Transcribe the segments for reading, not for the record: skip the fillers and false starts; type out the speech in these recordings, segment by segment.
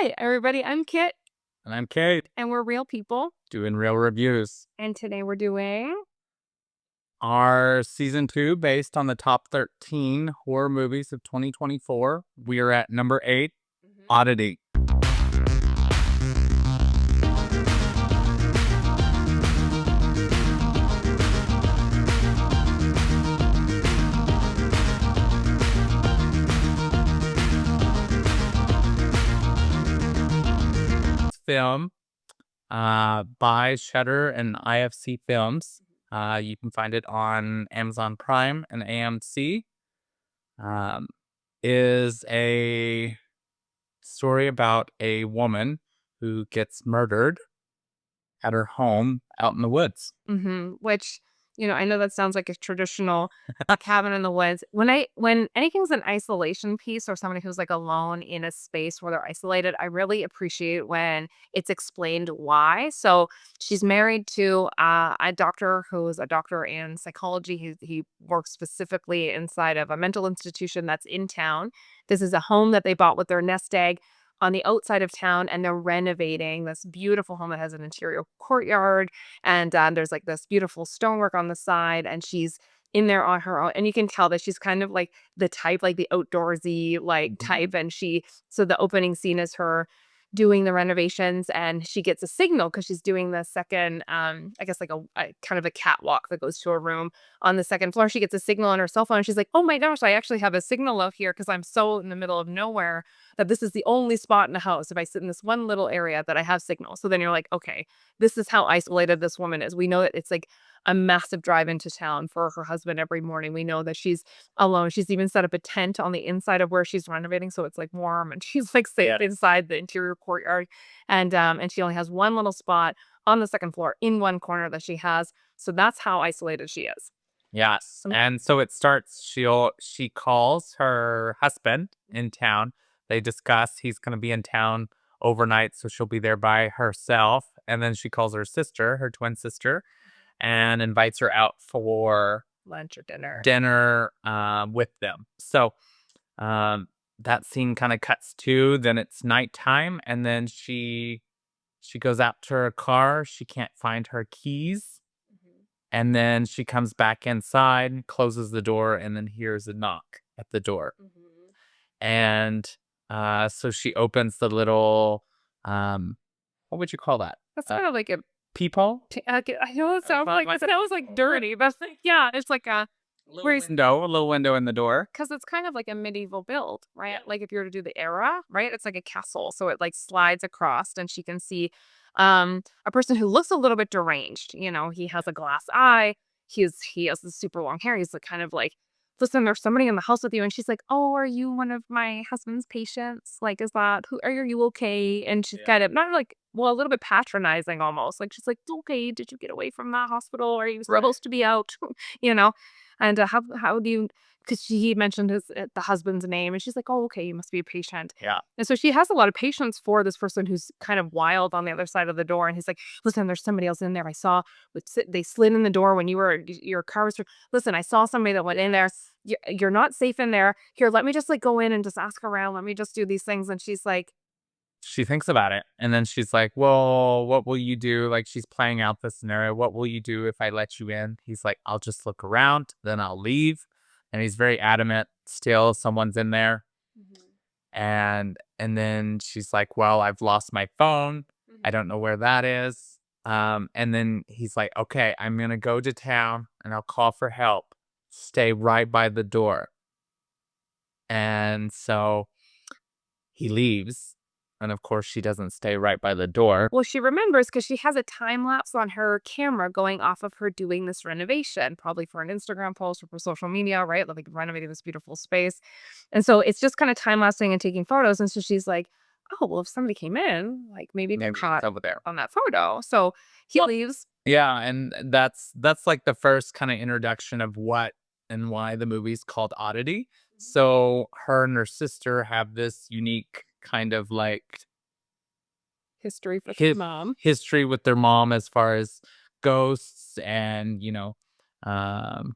Hi, everybody. I'm Kit, And I'm Cade, and we're real people. doing real reviews. And today we're doing. Our season 2, based on the top 13 horror movies of 2024. We are at number 8, Oddity. Film by Shudder and IFC Films. You can find it on Amazon Prime and AMC. Is a story about a woman who gets murdered at her home out in the woods. Which, I know that sounds like a traditional cabin in the woods. When anything's an isolation piece or somebody who's like alone in a space where they're isolated, I really appreciate when it's explained why. So she's married to a doctor who's a doctor in psychology. He works specifically inside of a mental institution that's in town. This is a home that they bought with their nest egg on the outside of town, and they're renovating this beautiful home that has an interior courtyard, and there's like this beautiful stonework on the side, and she's in there on her own, and you can tell that she's kind of like the type, like the outdoorsy like type. And so the opening scene is her doing the renovations, and she gets a signal because she's doing the second, I guess like a kind of a catwalk that goes to a room on the second floor. She gets a signal on her cell phone. She's like, oh my gosh, I actually have a signal out here because I'm so in the middle of nowhere that this is the only spot in the house. If I sit in this one little area that I have signal. So then you're like, okay, this is how isolated this woman is. We know that it's like a massive drive into town for her husband every morning. We know that she's alone. She's even set up a tent on the inside of where she's renovating, so it's like warm, and she's like safe inside the interior courtyard. And she only has one little spot on the second floor in one corner that she has. So that's how isolated she is. Yes. And so it starts, she calls her husband in town. They discuss he's going to be in town overnight, so she'll be there by herself. And then she calls her sister, her twin sister, and invites her out for Lunch or dinner. With them. So that scene kind of cuts to, then it's nighttime, and then she goes out to her car. She can't find her keys. And then she comes back inside, closes the door, and then hears a knock at the door. And so she opens the little, what would you call that? That's kind of like a peephole? I know it sounds like it sounds like dirty, but yeah, it's like a little window in the door. because it's kind of like a medieval build, right? Yeah. Like if you were to do the era, right? It's like a castle, so it like slides across, and she can see a person who looks a little bit deranged. He has a glass eye. He has the super long hair. He's like kind of like, listen, there's somebody in the house with you, and she's like, oh, are you one of my husband's patients? Like, is that who? Are you okay? And she's kind of not like, well, a little bit patronizing almost. Like she's like, okay, did you get away from the hospital? Are you supposed to be out? you know. And how do you? Because he mentioned the husband's name, and she's like, "Oh, okay, you must be a patient." Yeah. And so she has a lot of patience for this person who's kind of wild on the other side of the door. And he's like, "Listen, there's somebody else in there. I saw. They slid in the door when your car was. Listen, I saw somebody that went in there. You're not safe in there. Here, let me just like go in and just ask around. Let me just do these things." And she's like, she thinks about it, and then she's like, well, what will you do? Like, she's playing out the scenario. What will you do if I let you in? He's like, I'll just look around, then I'll leave. And he's very adamant still someone's in there. And then she's like, well, I've lost my phone. I don't know where that is. And then he's like, okay, I'm gonna go to town and I'll call for help. Stay right by the door. And so he leaves. And of course, she doesn't stay right by the door. well, she remembers because she has a time lapse on her camera going off of her doing this renovation, probably for an Instagram post or for social media, right? Like renovating this beautiful space. And so it's just kind of time lapsing and taking photos. And so she's like, oh, well, if somebody came in, like maybe they're Maybe caught it's over there. on that photo. So he leaves. Yeah, and that's like the first kind of introduction of what and why the movie's called Oddity. So her and her sister have this unique kind of like History for his mom. history with their mom as far as ghosts and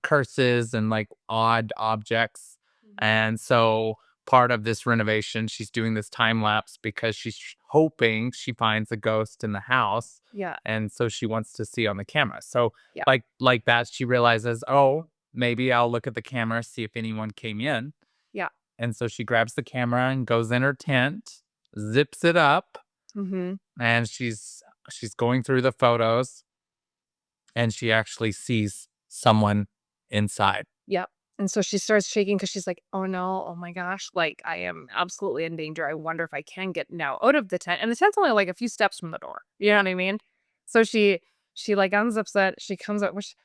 curses and like odd objects. And so part of this renovation. She's doing this time lapse because she's hoping she finds a ghost in the house. Yeah. And so she wants to see on the camera. So Yeah. like that, she realizes, oh, maybe I'll look at the camera, see if anyone came in. Yeah. And so she grabs the camera and goes in her tent, zips it up, Mhm. and she's going through the photos, and she actually sees someone inside. Yep. And so she starts shaking because she's like, "Oh no, oh my gosh, like I am absolutely in danger. I wonder if I can get now out of the tent." And the tent's only like a few steps from the door. You know what I mean? So she like unzips it. She comes out, which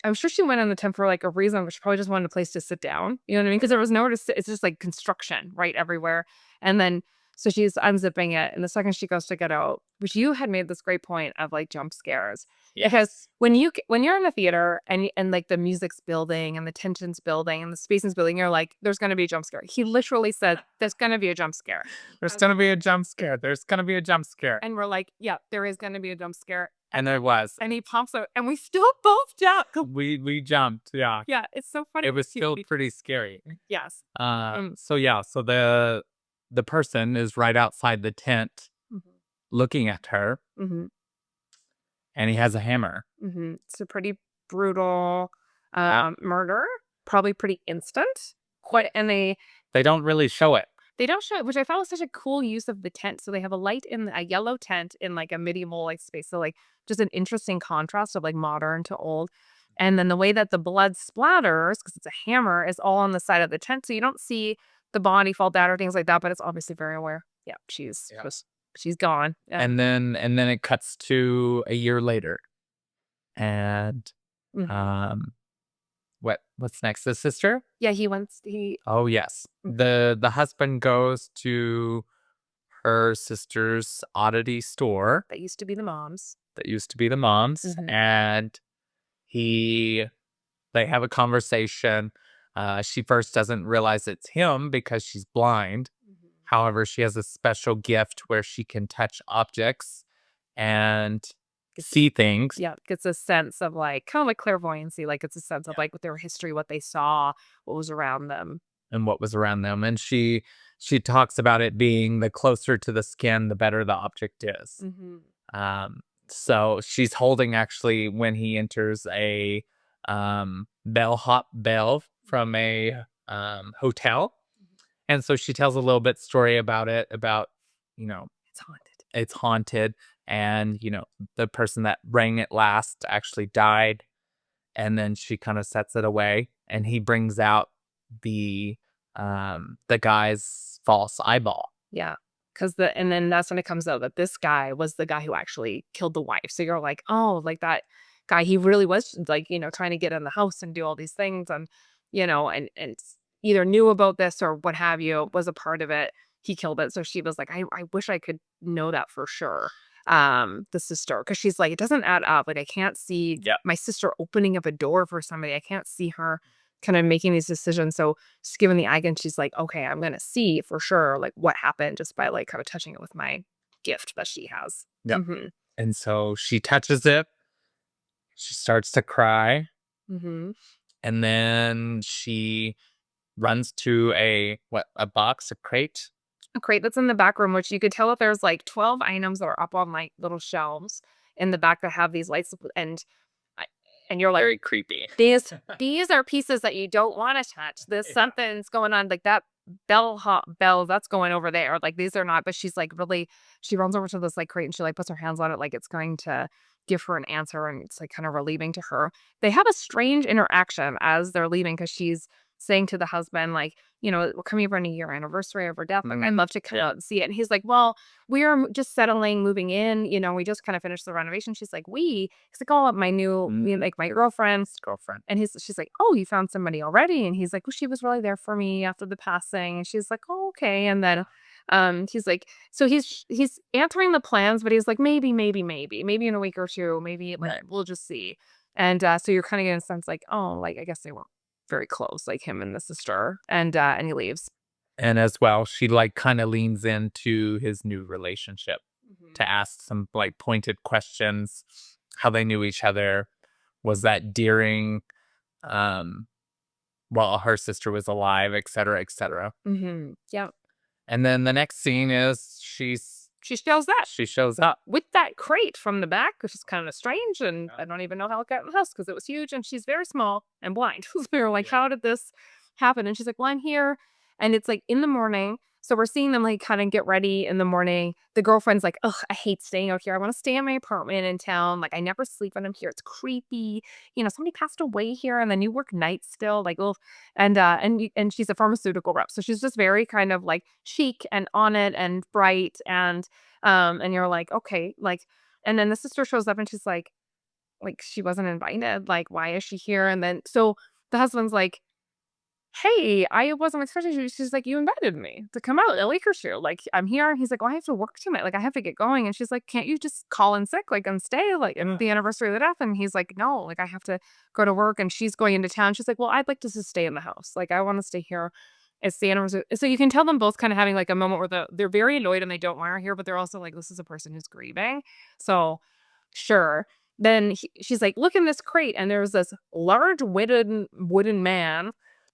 I'm sure she went in the tent for like a reason, but she probably just wanted a place to sit down. You know what I mean? Because there was nowhere to sit. It's just like construction right everywhere. And then so she's unzipping it, and the second she goes to get out, which you had made this great point of like jump scares. Because Yes. when you're in the theater and like the music's building and the tension's building and the spacing's building, you're like, there's gonna be a jump scare. He literally said, "There's gonna be a jump scare." There's going to be a jump scare. There's going to be a jump scare. And we're like, "Yeah, there is gonna be a jump scare." And there was. And he pops out, and we still both jump. We jumped. Yeah. Yeah, it's so funny. It was to still see. pretty scary. Yes. So yeah, so the person is right outside the tent Mhm. looking at her, Mhm. and he has a hammer. Mhm. It's a pretty brutal, murder, probably pretty instant. Quite and They don't really show it. they don't show it, which I found was such a cool use of the tent. So they have a light in a yellow tent in, like, a medieval, like, space. So, like, just an interesting contrast of, like, modern to old. And then the way that the blood splatters, because it's a hammer, is all on the side of the tent, so you don't see the body fall down or things like that, but it's obviously very aware. Yeah, Yeah. she's gone. Yeah. And then it cuts to a year later. And Mhm. um what's next? The sister? Yeah, he Oh yes. Mhm. The husband goes to her sister's oddity store That used to be the mom's. that used to be the mom's, Mhm. and he they have a conversation. She first doesn't realize it's him because she's blind. Mhm. However, she has a special gift where she can touch objects and see things. Yeah, gets a sense of, like, kinda like clairvoyancy, like, it's a sense of, Yeah. like, with their history, what they saw, what was around them. And what was around them. And she talks about it being the closer to the skin, the better the object is. Mhm. Um, so she's holding actually when he enters a bellhop bell from a hotel. And so she tells a little bit story about it, about, you know, It's haunted. it's haunted, and, the person that rang it last actually died. And then she kind of sets it away, and he brings out the guy's false eyeball. Yeah, and then that's when it comes out that this guy was the guy who actually killed the wife, so you're like, "Oh, like, that guy, he really was, like, trying to get in the house and do all these things and, either knew about this or what have you, was a part of it. He killed it." So she was like, "I wish I could know that for sure." The sister, because she's like, "It doesn't add up, like, I can't see Yep. my sister opening up a door for somebody, I can't see her kinda making these decisions." So she's given the eye and she's like, "Okay, I'm gonna see for sure, like, what happened just by, like, kinda touching it with my gift that she has." Yep. Mhm. And so she touches it. She starts to cry, Mhm. and then she runs to a box, a crate. A crate that's in the back room, which you could tell that there's, like, 12 items that are up on, like, little shelves in the back that have these lights, I and you're like, Very creepy. these are pieces that you don't wanna touch. There's Yeah. something's going on, like, that bell, that's going over there, like, these are not, but she's, like, really she runs over to this, like, crate, and she, like, puts her hands on it like it's going to give her an answer, and it's, like, kinda relieving to her. They have a strange interaction as they're leaving because she's saying to the husband, like, "We're coming up on a year anniversary of her death, like, I'd love to come out and see it." And he's like, "Well, we're just settling, moving in, we just kinda finished the renovation." She's like, "We?" He's like, "Oh, my new like, my girlfriend." Girlfriend. And she's like, "Oh, you found somebody already?" And he's like, "Well, she was really there for me after the passing." And she's like, "Oh, okay." And then, he's like so he's answering the plans, but he's like, "Maybe, maybe, maybe. Maybe in a week or 2, maybe, like, Right. we'll just see." And, so you're kinda getting a sense like, oh, like, I guess they weren't very close, like, him and the sister, and he leaves. And as well, she like kind of leans into his new relationship Mhm. to ask some like pointed questions, how they knew each other. Was that during um while her sister was alive, et cetera, et cetera. Yep. And then the next scene is She shows that she shows up. with that crate from the back, which is kind of strange. And I don't even know how it got in the house because it was huge and she's very small and blind. So we were like, how did this happen? And she's like, well, I'm here. And it's like in the morning. So we're seeing them like kind of get ready in the morning. The girlfriend's like, ugh, I hate staying out here. I want to stay in my apartment in town. Like, I never sleep when I'm here. It's creepy. Somebody passed away here and then you work nights still. Like, ugh. And she's a pharmaceutical rep. So she's just very kind of like chic and on it and bright and you're like, okay, like, and then the sister shows up and she's like she wasn't invited. Like, why is she here? And then so the husband's like, hey, I wasn't expecting you. She's like, you invited me to come out. I like your shoe. Like, I'm here. He's like, well, I have to work tonight. Like, I have to get going. And she's like, can't you just call in sick, like, and stay, like, and the anniversary of the death? And he's like, no, like, I have to go to work. And she's going into town. She's like, well, I'd like to just stay in the house. Like, I want to stay here. It's the anniversary. So you can tell them both kind of having like a moment where they're very annoyed and they don't want her here, but they're also like, this is a person who's grieving. So sure. Then she's like, look in this crate. And there's this large wooden man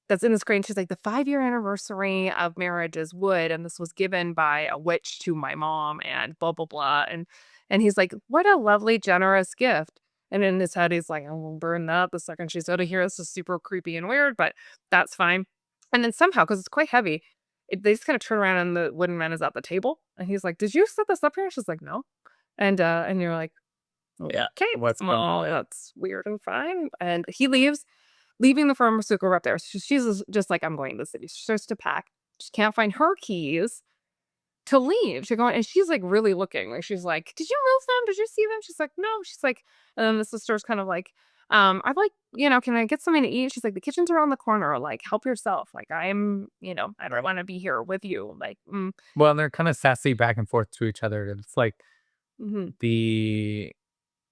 that's in this crate. And she's like, the 5-year anniversary of marriage is wood. And this was given by a witch to my mom and blah, blah, blah. And he's like, what a lovely, generous gift. And in his head, he's like, I will burn that the second she's out of here. This is super creepy and weird, but that's fine. And then somehow, because it's quite heavy, they just kind of turn around and the wooden man is at the table. And he's like, did you set this up here? She's like, no. And you're like, Yeah. okay, What's going well, that's weird and fine. And he leaves, leaving the pharmaceutical rep there. So she's just like, I'm going to the city. She starts to pack. She can't find her keys to leave. She's going, and she's like really looking. Like she's like, did you move them? Did you see them? She's like, no. She's like, and then the sister's kind of like, I'd like, can I get something to eat? She's like, the kitchen's around the corner. Like, help yourself. Like, I don't want to be here with you. Like, Well, they're kind of sassy back and forth to each other. It's like mhm. the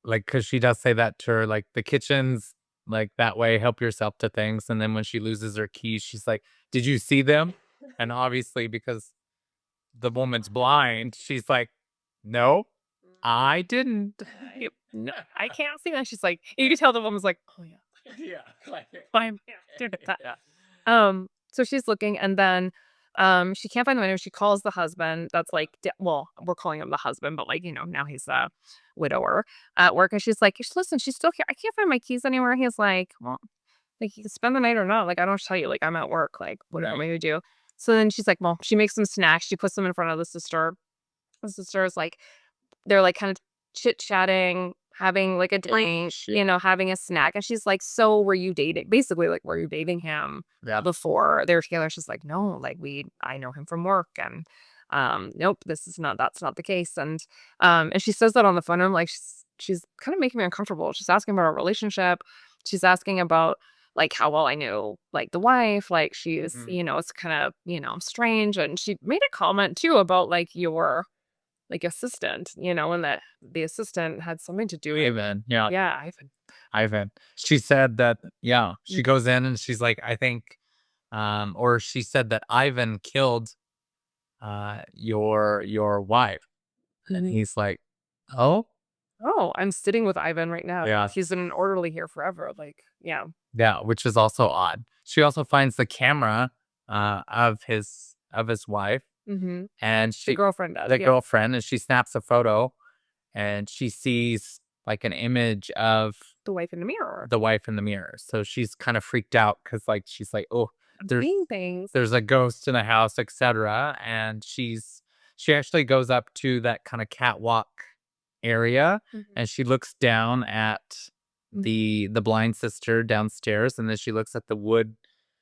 because she does say that to her, like the kitchen's like that way, help yourself to things. And then when she loses her keys, she's like, "Did you see them?" And obviously, because the woman's blind, she's like, "No, I didn't." Yep. No, I can't see that. She's like, you can tell the woman's like, oh yeah, Yeah, like, fine, yeah, did that. yeah, So she's looking, and then, she can't find the window. She calls the husband. That's like, well, we're calling him the husband, but like, now he's a widower at work, and she's like, listen, she's still here. I can't find my keys anywhere. He's like, well, like you can spend the night or not. Like I don't tell you. Like I'm at work. Like what do you right. want me to do? So then she's like, well, she makes some snacks. She puts them in front of the sister. The sister is like, they're, like, kind of chit-chatting, having, like, a drink, having a snack, and she's like, "So, were you dating" basically, like, "Were you dating him Yeah, before they were together?" She's like, "No, like, I know him from work, and, nope, that's not the case," and she says that on the phone, and I'm like, she's kinda making me uncomfortable. She's asking about our relationship. She's asking about, like, how well I knew, like, the wife, like, she's, mhm. it's kinda, strange, and she made a comment too about, like, your like, assistant, and that the assistant had something to do with Ivan, yeah, yeah, Ivan. Ivan. She said that, yeah, she Mm, goes in and she's like, I think, or she said that Ivan killed your wife. And mhm. he's like, "Oh?" Oh, I'm sitting with Ivan right now. Yeah. He's been an orderly here forever, like, yeah. Yeah, which is also odd. She also finds the camera, of his wife, Mhm. and The she girlfriend does, the yep. girlfriend, and she snaps a photo, and she sees, like, an image of The wife in the mirror. the wife in the mirror. So she's kind of freaked out because, like, she's like, "Oh, I'm there's seeing things. there's a ghost in the house," etcetera, and she actually goes up to that kinda catwalk area, Mhm. and she looks down at the blind sister downstairs, and then she looks at the wood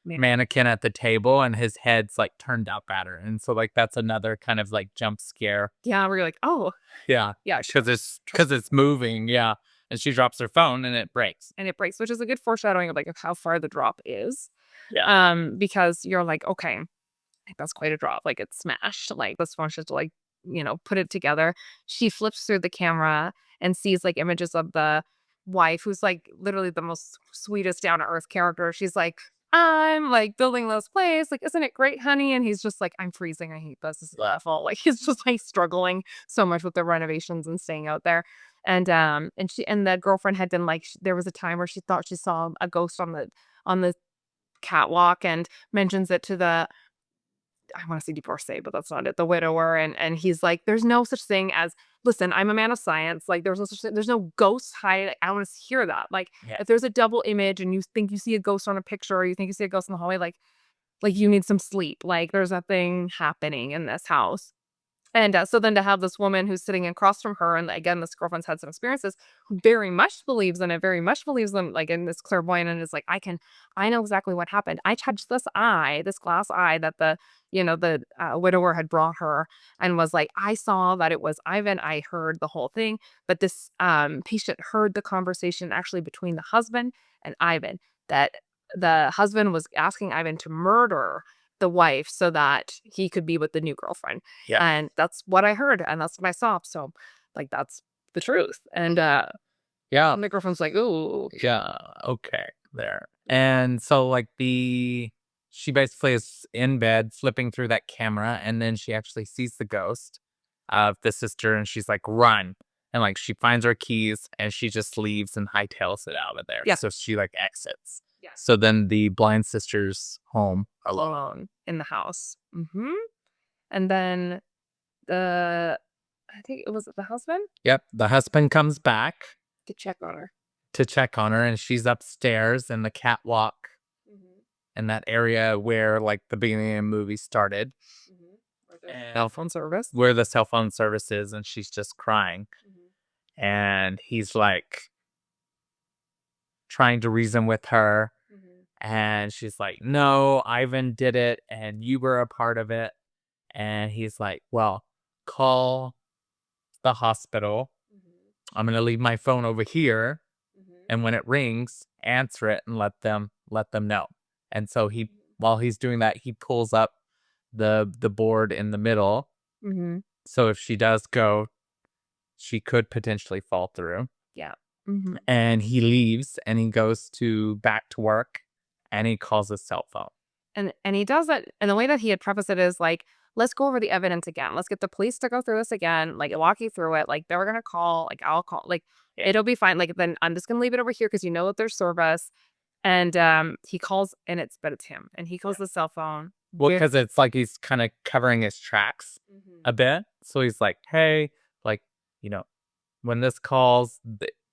Yeah. mannequin at the table, and his head's, like, turned out at her, and so, like, that's another kind of, like, jump scare. Yeah, where you're like, "Oh." Yeah, Yeah, because it's moving, yeah, and she drops her phone, and it breaks. and it breaks, which is a good foreshadowing of, like, of how far the drop is, Yeah. because you're like, "Okay, like, that's quite a drop, like, it's smashed, like, this phone should, like, put it together." She flips through the camera and sees, like, images of the wife who's, like, literally the most sweetest down to earth character. She's like, "I'm, like, building this place, like, isn't it great, honey?" And he's just like, "I'm freezing, I hate this is awful." Like, he's just, like, struggling so much with the renovations and staying out there. And the girlfriend had been like there was a time where she thought she saw a ghost on the catwalk and mentions it to the, I want to say divorcee, but that's not it, the widower. And he's like, there's no such thing as, listen, I'm a man of science. Like, there's no such thing, there's no ghost hiding. I want to hear that. Like, Yeah. if there's a double image and you think you see a ghost on a picture or you think you see a ghost in the hallway, like you need some sleep. Like, there's a thing happening in this house. And so then to have this woman who's sitting across from her, and again, this girlfriend's had some experiences, who very much believes in it, very much believes in, like, in this clairvoyant, and is like, I know exactly what happened. I touched this eye, this glass eye that the widower had brought her, and was like, I saw that it was Ivan. I heard the whole thing, but this patient heard the conversation actually between the husband and Ivan, that the husband was asking Ivan to murder the wife so that he could be with the new girlfriend. Yeah. And that's what I heard, and that's what I saw. So, like, that's the truth. And Yeah. my girlfriend's like, "Ooh, Yeah. Okay. There. And so like she basically is in bed flipping through that camera, and then she actually sees the ghost of the sister, and she's like, run. And like she finds her keys and she just leaves and hightails it out of there. yeah, So she like exits. yeah, So then the blind sister's home alone. alone in the house." And then I think it was the husband Yep. The husband comes back to check on her. to check on her, and she's upstairs in the catwalk in that area where like the beginning of the movie started. And Cell phone service. where the cell phone service is, and she's just crying. And he's like trying to reason with her. And she's like, no, Ivan did it and you were a part of it. And he's like, well, call the hospital. I'm going to leave my phone over here. And when it rings, answer it and let them know. And so while he's doing that, he pulls up the board in the middle. So if she does go, she could potentially fall through. Yeah. And he leaves and he goes back to work, and he calls his cell phone. And he does that, and the way that he had prefaced it is like, let's go over the evidence again. Let's get the police to go through this again, like walk you through it. Like, they're gonna call, like, I'll call, like, it'll be fine. Like, then I'm just gonna leave it over here because you know that there's service. And he calls, and it's him. And he calls the cell phone. Well, because it's like he's kind of covering his tracks a bit. So he's like, hey, like, when this calls,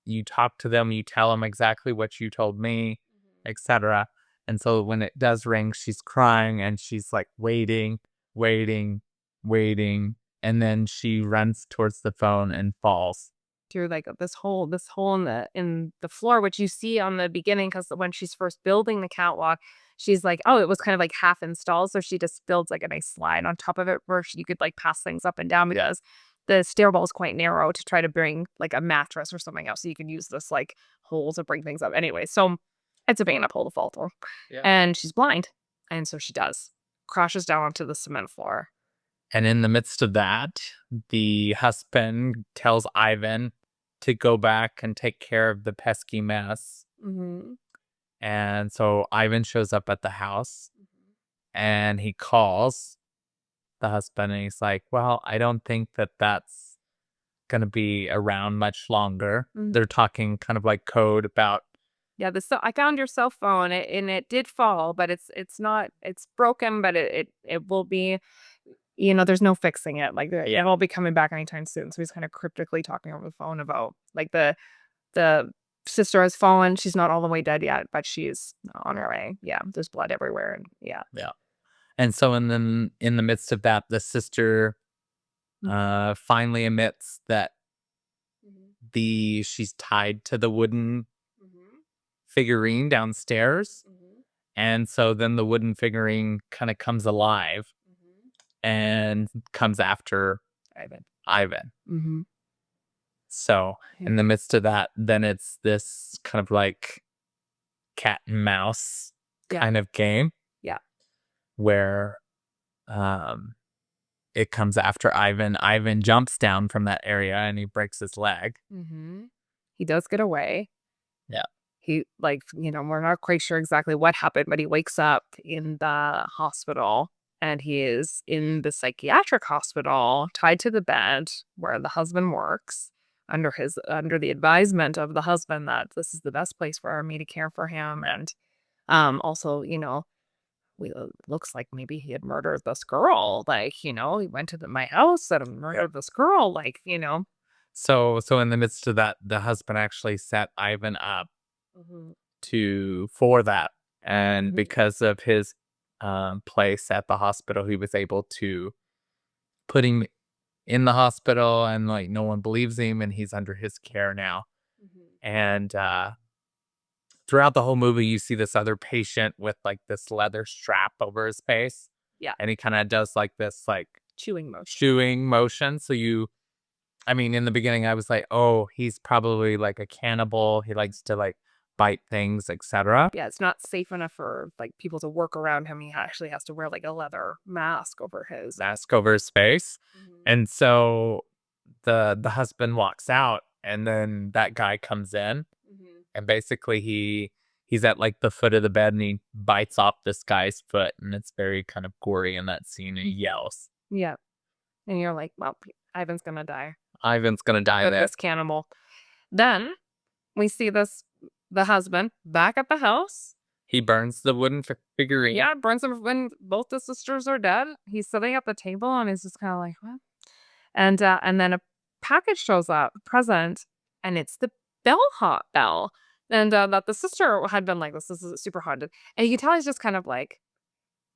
you talk to them, you tell them exactly what you told me, etc. And so when it does ring, she's crying and she's like waiting, waiting, waiting. And then she runs towards the phone and falls. Through like this hole in the floor, which you see on the beginning, because when she's first building the catwalk, she's like, oh, it was kind of like half installed, so she just builds like a nice slide on top of it where you could like pass things up and down, because the stairwell is quite narrow to try to bring like a mattress or something else, so you can use this like hole to bring things up anyway. So it's a big enough hole to fall through. And she's blind, and so she crashes down onto the cement floor. And in the midst of that, the husband tells Ivan to go back and take care of the pesky mess. And so Ivan shows up at the house and he calls the husband and he's like, well, I don't think that that's going to be around much longer. They're talking kind of like code about. Yeah, I found your cell phone, and it did fall, but it's broken, but it will be. There's no fixing it. Like, it won't be coming back anytime soon. So he's kind of cryptically talking over the phone about like the sister has fallen. She's not all the way dead yet, but she's on her way. Yeah, there's blood everywhere, and yeah. And so in the midst of that, the sister finally admits that she's tied to the wooden figurine downstairs. And so then the wooden figurine kind of comes alive and comes after Ivan. So in the midst of that, then it's this kind of like cat and mouse kind of game. Where it comes after Ivan. Ivan jumps down from that area and he breaks his leg. He does get away. He, like, we're not quite sure exactly what happened, but he wakes up in the hospital, and he is in the psychiatric hospital, tied to the bed where the husband works, under the advisement of the husband that this is the best place for me to care for him. And Also, looks like maybe he had murdered this girl. Like, he went to my house and murdered this girl. Like. So in the midst of that, the husband actually set Ivan up Mhm, for that, and mhm. because of his place at the hospital, he was able to put him in the hospital, and like no one believes him, and he's under his care now. Mhm. And throughout the whole movie, you see this other patient with like this leather strap over his face, Yeah, and he kind of does like this like chewing motion. chewing motion. I mean, in the beginning, I was like, oh, he's probably like a cannibal. He likes to like bite things, etc. Yeah, it's not safe enough for, like, people to work around him. He actually has to wear, like, a leather mask over his. Mask over his face, Mhm, and so the husband walks out, and then that guy comes in, mhm. and basically he's at like the foot of the bed, and he bites off this guy's foot, and it's very kind of gory in that scene. And he yells, Yeah, and you're like, "Well, Ivan's gonna die "Ivan's gonna die with there." this cannibal." Then, we see the husband back at the house. He burns the wooden figurine. Yeah, burns him when both the sisters are dead. He's sitting at the table, and he's just kinda like, "What?" And then a package shows up, present, and it's the bellhop bell, and, that the sister had been like, "This is super haunted," and you can tell he's just kind of, like,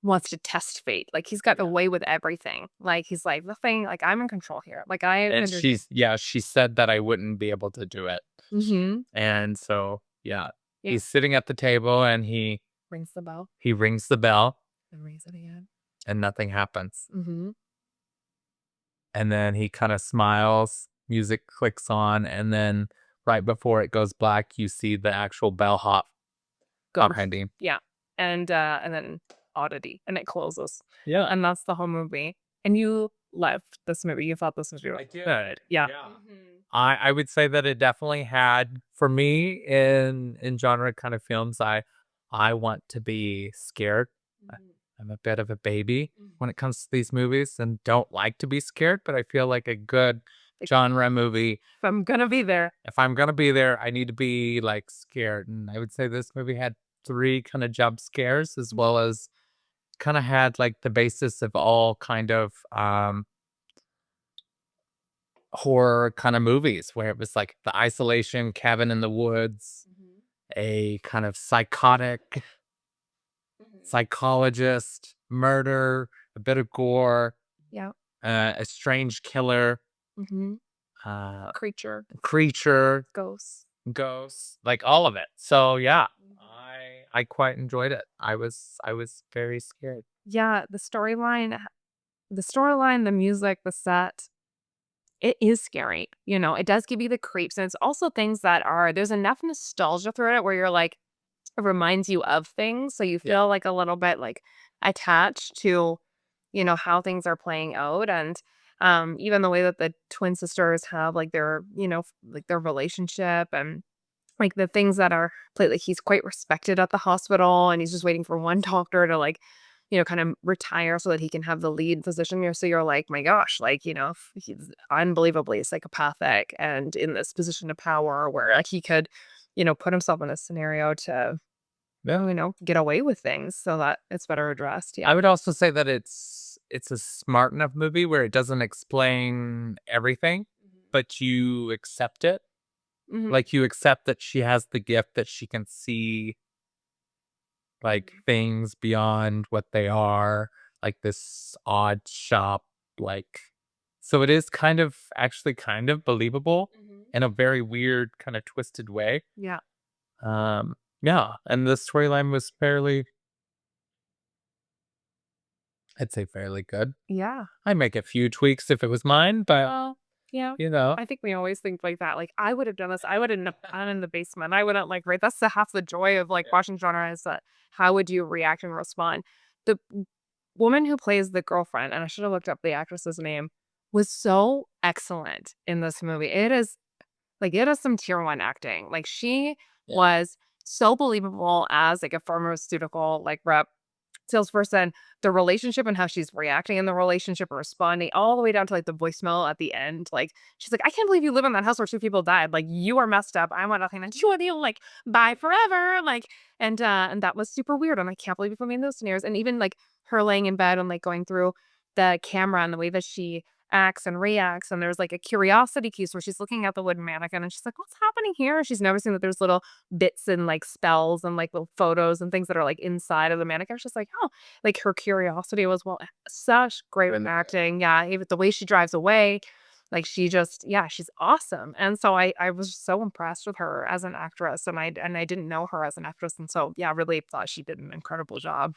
wants to test fate, like, he's got Yeah. away with everything, like, he's like, "Nothing like, I'm in control here, like, I And under." she said that I wouldn't be able to do it. Mhm. And so, yeah, Yeah. he's sitting at the table, and Rings the bell, he rings the bell, and rings it again. and nothing happens. Mhm. And then he kind of smiles, music clicks on, and then right before it goes black, you see the actual bellhop Go. behind him. Yeah, and then Oddity, and it closes, Yeah. and that's the whole movie, and you loved this movie, you thought this was I really did. good. Yeah. Yeah. Mhm. I would say that it definitely had for me in genre kind of films. I want to be scared. I- Mhm. I'm a bit of a baby Mhm. when it comes to these movies and don't like to be scared, but I feel like a good Like, genre movie, if I'm gonna be there. if I'm gonna be there, I need to be like scared. And I would say this movie had three kind of jump scares, as well as kind of had like the basis of all kind of horror kind of movies, where it was like the isolation, cabin in the woods, Mhm. a kind of psychotic Mhm. psychologist, murder, a bit of gore, Yeah. a strange killer, Mhm. uh, Creature, creature, ghosts. ghosts, like all of it. So yeah, Mhm. I quite enjoyed it. I was very scared. Yeah, the storyline, the music, the set, it is scary, it does give you the creeps, and it's also things that are there's enough nostalgia through it where you're like it reminds you of things, so you Yeah. feel, like, a little bit, like, attached to, how things are playing out, and, even the way that the twin sisters have, like, their, like, their relationship and, like, the things that are played like, he's quite respected at the hospital, and he's just waiting for one doctor to, like, kind of retire so that he can have the lead position here, so you're like, "My gosh," like, if he's unbelievably psychopathic and in this position of power where, like, he could, put himself in a scenario to, Yeah. get away with things so that it's better addressed, yeah. I would also say that it's a smart enough movie where it doesn't explain everything, but you accept it. Mhm, Like, you accept that she has the gift that she can see, like, mhm, things beyond what they are, like this odd shop, like so it is kind of actually kind of believable mhm. in a very weird, kinda twisted way. Yeah, Yeah, and the storyline was fairly I'd say fairly good. yeah. I'd make a few tweaks if it was mine, but, Well, yeah. you know. I think we always think like that, like, I would have done this, I would have gone in the basement, I wouldn't, like, right, that's the half the joy of, like, Yeah. watching genre is that how would you react and respond? The woman who plays the girlfriend, and I should have looked up the actress's name, was so excellent in this movie. It is some tier 1 acting. Like, she Yeah. was so believable as, like, a pharmaceutical, like, rep. salesperson, the relationship and how she's reacting in the relationship or responding, all the way down to like the voicemail at the end. Like she's like, I can't believe you live in that house where 2 people died. Like you are messed up. I want nothing to do with you. Like bye forever. Like and that was super weird. And I can't believe you put me in those scenarios. And even like her laying in bed and like going through the camera and the way that she acts and reacts. And there's like a curiosity piece where she's looking at the wooden mannequin and she's like, what's happening here? She's noticing that there's little bits and like spells and like little photos and things that are like inside of the mannequin. She's like, oh, like her curiosity was such great with acting. Yeah. Even the way she drives away, like she just, yeah, she's awesome. And so I was so impressed with her as an actress and I didn't know her as an actress. And so, yeah, really thought she did an incredible job.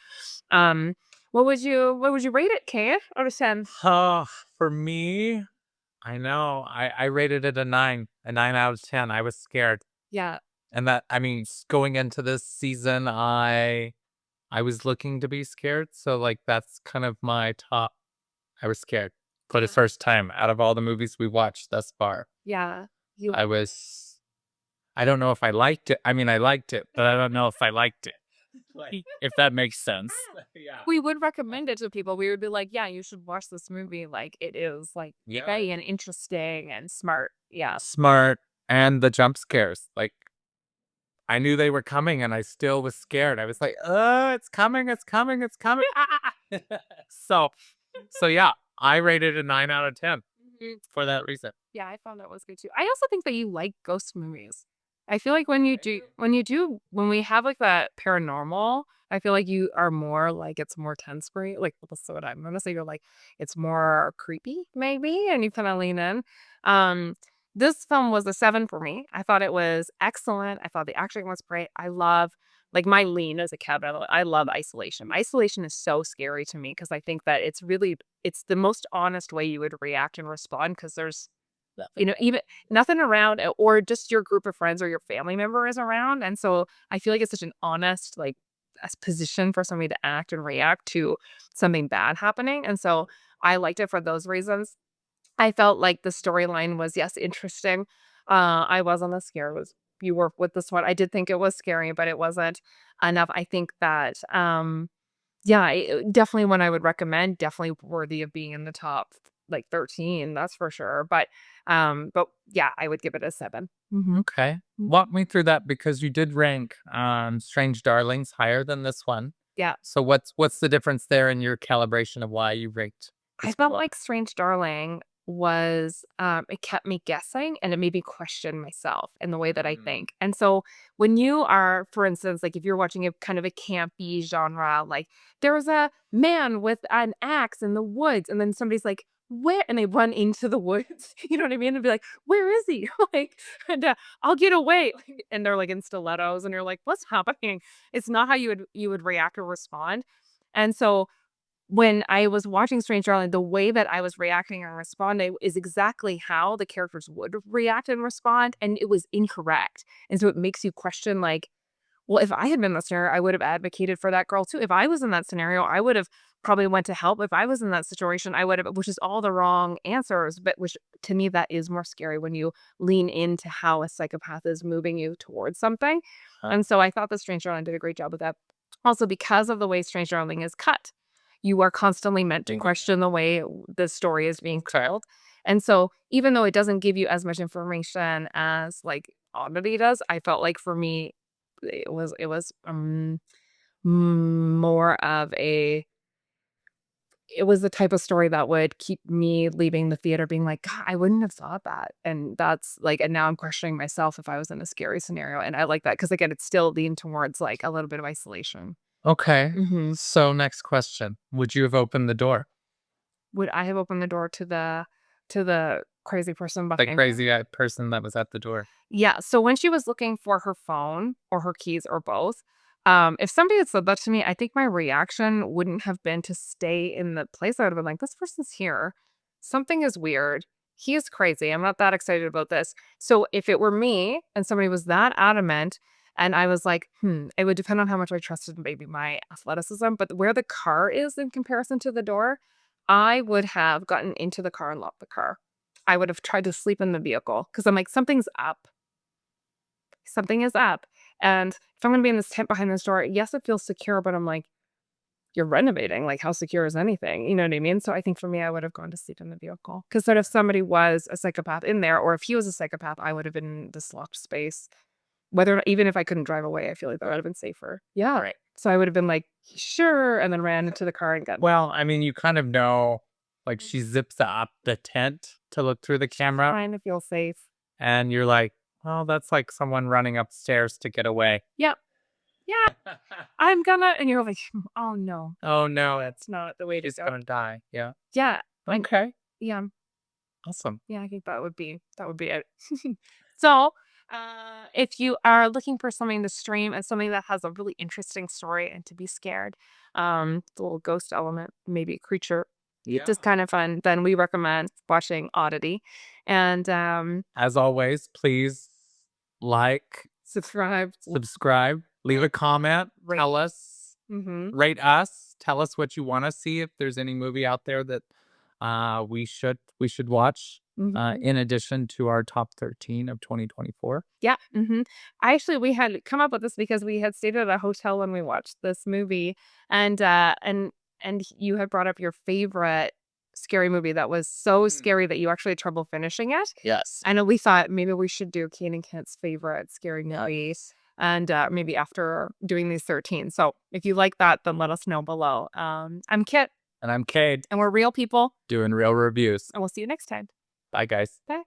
Um, what would you rate it, Kate, out of 10? Oh, for me, I know. I rated it a 9 out of 10. I was scared. Yeah. And that I mean, going into this season, I was looking to be scared, so, like, that's kind of my top. I was scared for the Yeah. first time out of all the movies we watched thus far. Yeah. You I was I don't know if I liked it. I mean, I liked it, but I don't know if I liked it. Like, if that makes sense. Yeah. we would recommend it to people. We would be like, yeah, you should watch this movie. Like it is like Yeah. gay and interesting and smart. Yeah. Smart and the jump scares, like, I knew they were coming and I still was scared. I was like, "Oh, it's coming, it's coming, it's coming. Ah." So yeah, I rated a 9 out of 10 Mhm. for that reason. Yeah, I found that was good too. I also think that you like ghost movies. I feel like when we have like that paranormal, I feel like you are more like it's more tense for you. Like that's what I'm gonna say. You're like it's more creepy, maybe, and you kind of lean in. Um, this film was a 7 for me. I thought it was excellent. I thought the acting was great. I love like my lean as a cat. I love isolation. Isolation is so scary to me because I think that it's the most honest way you would react and respond because there's even nothing around or just your group of friends or your family member is around. And so I feel like it's such an honest, like, position for somebody to act and react to something bad happening. And so I liked it for those reasons. I felt like the storyline was, yes, interesting. I wasn't as scared as you were with this one. I did think it was scary, but it wasn't enough. I think that, yeah, definitely one I would recommend, definitely worthy of being in the top, like, 13, that's for sure, but yeah, I would give it a 7. Mhm. Okay. Mm. Walk me through that because you did rank, Strange Darlings higher than this one. Yeah. So what's the difference there in your calibration of why you ranked I this felt one? like Strange Darling was, it kept me guessing and it made me question myself and the way that I Mm, think. And so when you are, for instance, like if you're watching a kind of a campy genre, like there was a man with an axe in the woods, and then somebody's like, where? And they run into the woods. You know what I mean? And be like, where is he? Like, and I'll get away. And they're like in stilettos, and you're like, what's happening? It's not how you would react or respond. And so when I was watching Strange Darling, the way that I was reacting and responding is exactly how the characters would react and respond, and it was incorrect. And so it makes you question, like, well, if I had been in that scenario, I would have advocated for that girl too. If I was in that scenario, I would have probably went to help. If I was in that situation, I would have, which is all the wrong answers. But which to me, that is more scary when you lean into how a psychopath is moving you towards something. And so I thought the Strange Darling did a great job with that. Also, because of the way Strange Darling is cut, you are constantly meant to question the way the story is being told. And so, even though it doesn't give you as much information as like Oddity does, I felt like for me, it was more of a it was the type of story that would keep me leaving the theater being like, "God, I wouldn't have thought that." And that's like and now I'm questioning myself if I was in a scary scenario, and I like that because again, it's still leaned towards, like, a little bit of isolation. okay. Mhm. So next question. Would you have opened the door? Would I have opened the door to the crazy person The behind her? crazy person that was at the door. Yeah, so when she was looking for her phone or her keys or both, if somebody had said that to me, I think my reaction wouldn't have been to stay in the place. I would have been like, "This person's here. Something is weird. He is crazy. I'm not that excited about this." So if it were me and somebody was that adamant and I was like, it would depend on how much I trusted maybe my athleticism, but where the car is in comparison to the door, I would have gotten into the car and locked the car. I would have tried to sleep in the vehicle because I'm like, something's up. Something is up. And if I'm gonna be in this tent behind this door, yes, it feels secure, but I'm like, you're renovating. Like, how secure is anything? You know what I mean? So I think for me, I would have gone to sleep in the vehicle because that if somebody was a psychopath in there, or if he was a psychopath, I would have been in this locked space. Even if I couldn't drive away, I feel like that would have been safer. Yeah. Right. So I would have been like, sure, and then ran into the car and got Well, I mean, you kind of know, like, she zips up the tent to look through the camera, trying to feel safe. and you're like, "Oh, that's like someone running upstairs to get away." Yep. Yeah. I'm gonna, and you're like, oh no, Oh, no, that's not the way to she's go. gonna die. Yeah. Yeah. Okay. Yeah. Awesome. Yeah, I think that would be it. So, if you are looking for something to stream and something that has a really interesting story and to be scared, the little ghost element, maybe a creature, Yeah. just kind of fun, then we recommend watching Oddity. And As always, please like, subscribe. subscribe, leave a comment, Rate. tell us, Mm-hmm. rate us, tell us what you want to see, if there's any movie out there that we should watch, Mm-hmm. in addition to our top 13 of 2024. Yeah. We had come up with this because we had stayed at a hotel when we watched this movie, and you had brought up your favorite scary movie that was so scary that you actually had trouble finishing it. Yes. I know we thought maybe we should do Kane and Kit's favorite scary movies, and maybe after doing these 13. So if you like that, then let us know below. I'm Kit, And I'm Cade, and we're real people, doing real reviews. and we'll see you next time. Bye, guys. Bye.